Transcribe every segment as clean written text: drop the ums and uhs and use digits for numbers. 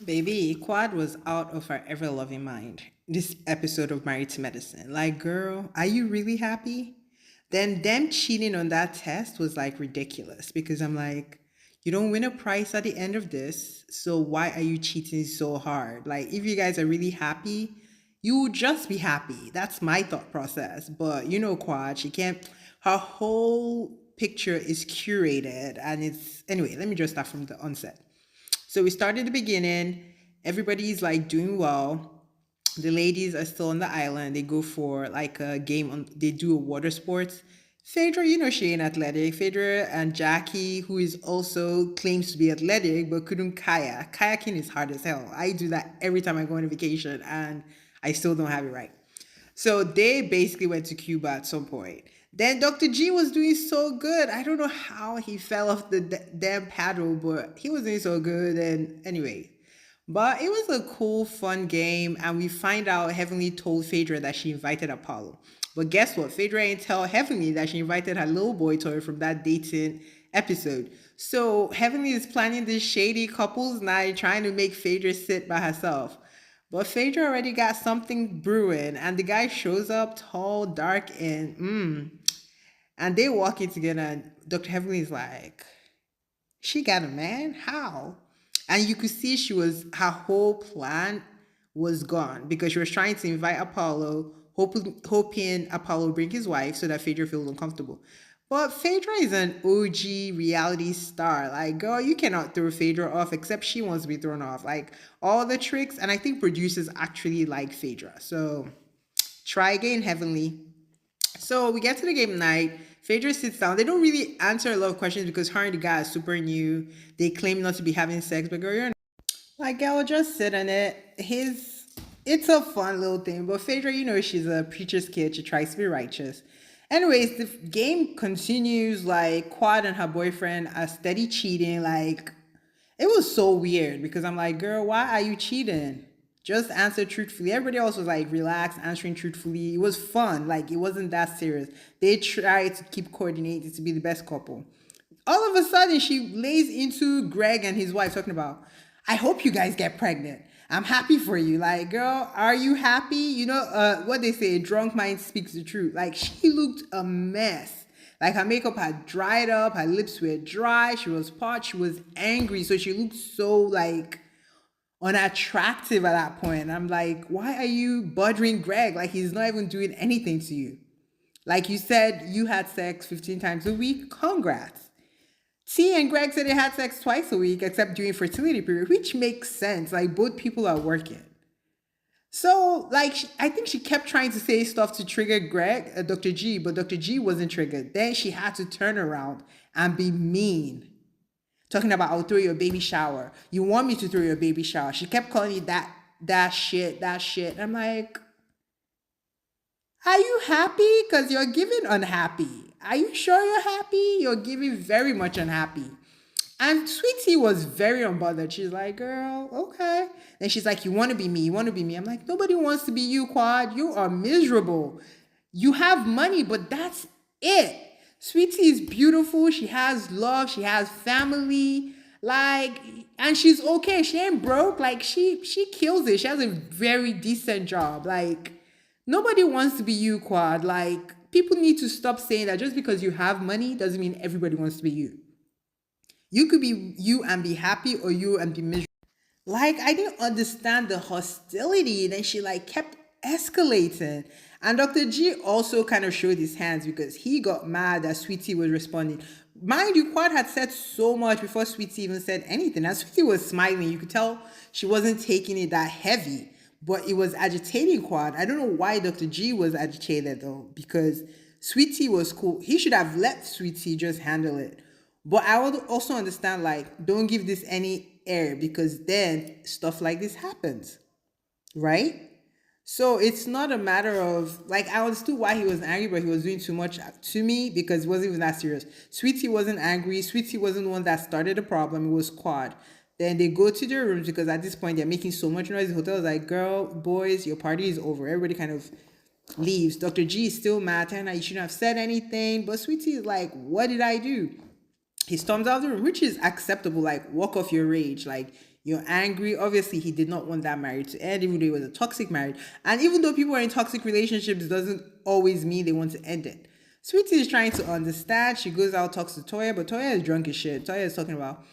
Baby, Quad was out of her ever loving mind. This episode of Married to Medicine. Like, girl, are you really happy? Then them cheating on that test was like ridiculous because I'm like, you don't win a prize at the end of this, so why are you cheating so hard? Like, if you guys are really happy, you will just be happy. That's my thought process. But you know, Quad, she can't, her whole picture is curated and it's, anyway, let me just start from the onset. So we start at the beginning. Everybody's like doing well. The ladies are still on the island. They go for like a game on. They do a water sports. Phaedra, you know she ain't athletic. Phaedra and Jackie, who is also claims to be athletic but couldn't kayak. Kayaking is hard as hell. I do that every time I go on a vacation and I still don't have it right. So they basically went to Cuba at some point. Then Dr. G was doing so good. I don't know how he fell off the damn paddle, but he was doing so good. And anyway, but it was a cool, fun game. And we find out Heavenly told Phaedra that she invited Apollo. But guess what? Phaedra ain't tell Heavenly that she invited her little boy to her from that dating episode. So Heavenly is planning this shady couples night, trying to make Phaedra sit by herself. But Phaedra already got something brewing, and the guy shows up tall, dark, and they walking together. And Dr. Heavenly is like, "She got a man? How?" And you could see her whole plan was gone because she was trying to invite Apollo, hoping Apollo bring his wife so that Phaedra feels uncomfortable. But Phaedra is an OG reality star. Like, girl, you cannot throw Phaedra off except she wants to be thrown off. Like, all the tricks, and I think producers actually like Phaedra. So try again, Heavenly. So we get to the game night. Phaedra sits down. They don't really answer a lot of questions because her and the guy are super new. They claim not to be having sex, but girl, you're not. Like, girl, just sit on it. It's a fun little thing. But Phaedra, you know, she's a preacher's kid. She tries to be righteous. Anyways, the game continues. Like, Quad and her boyfriend are steady cheating. Like, it was so weird because I'm like, girl, why are you cheating? Just answer truthfully. Everybody else was like relaxed, answering truthfully. It was fun. Like, it wasn't that serious. They tried to keep coordinating to be the best couple. All of a sudden, she lays into Greg and his wife talking about, I hope you guys get pregnant. I'm happy for you. Like, girl, are you happy? You know, what they say, a drunk mind speaks the truth. Like, she looked a mess. Like, her makeup had dried up, her lips were dry, she was parched, she was angry. So she looked so like unattractive at that point. I'm like, why are you bothering Greg? Like, he's not even doing anything to you. Like you said, you had sex 15 times a week. Congrats. T and Greg said they had sex twice a week, except during fertility period, which makes sense. Like, both people are working. So, like, I think she kept trying to say stuff to trigger Greg, Dr. G, but Dr. G wasn't triggered. Then she had to turn around and be mean, talking about, I'll throw you a baby shower. You want me to throw you a baby shower? She kept calling it that shit, that shit. I'm like, are you happy? Because you're giving unhappy. Are you sure you're happy? You're giving very much unhappy. And Sweetie was very unbothered. She's like, girl, okay. And she's like, you want to be me? You want to be me? I'm like, nobody wants to be you, Quad. You are miserable. You have money, but that's it. Sweetie is beautiful. She has love. She has family. Like, and she's okay. She ain't broke. Like, she kills it. She has a very decent job. Like, nobody wants to be you, Quad. Like, people need to stop saying that just because you have money doesn't mean everybody wants to be you. You could be you and be happy or you and be miserable. Like, I didn't understand the hostility. Then she like kept escalating. And Dr. G also kind of showed his hands because he got mad that Sweetie was responding. Mind you, Quad had said so much before Sweetie even said anything. And Sweetie was smiling. You could tell she wasn't taking it that heavy. But it was agitating Quad. I don't know why Dr. G was agitated though, because Sweetie was cool. He should have let Sweetie just handle it. But I would also understand, like, don't give this any air because then stuff like this happens, right? So it's not a matter of, like, I understood why he was angry, but he was doing too much to me because it wasn't even that serious. Sweetie wasn't angry. Sweetie wasn't the one that started the problem. It was Quad. Then they go to their rooms because at this point they're making so much noise. The hotel is like, girl, boys, your party is over. Everybody kind of leaves. Dr. G is still mad. Tana, you shouldn't have said anything. But Sweetie is like, what did I do? He storms out of the room, which is acceptable. Like, walk off your rage. Like, You're angry. Obviously, he did not want that marriage to end, even though it was a toxic marriage. And even though people are in toxic relationships, doesn't always mean they want to end it. Sweetie is trying to understand. She goes out, talks to Toya, but Toya is drunk as shit. Toya is talking about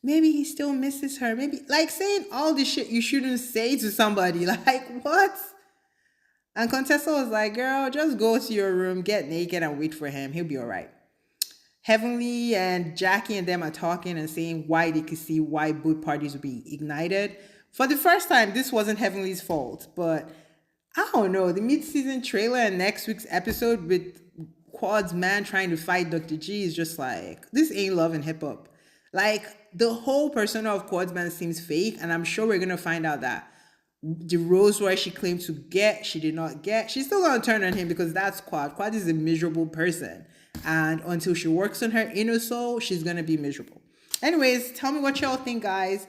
maybe he still misses her. Maybe like saying all the shit you shouldn't say to somebody. Like, what? And Contessa was like, girl, just go to your room, get naked, and wait for him. He'll be all right. Heavenly and Jackie and them are talking and saying why they could see why both parties would be ignited. For the first time, this wasn't Heavenly's fault, but I don't know. The mid-season trailer and next week's episode with Quad's man trying to fight Dr. G is just like, this ain't love and hip hop. Like, the whole persona of Quad's man seems fake, and I'm sure we're gonna find out that the Rolls Royce she claimed to get, she did not get. She's still gonna turn on him because that's Quad. Quad is a miserable person. And until she works on her inner soul, she's gonna be miserable. Anyways, tell me what y'all think, guys.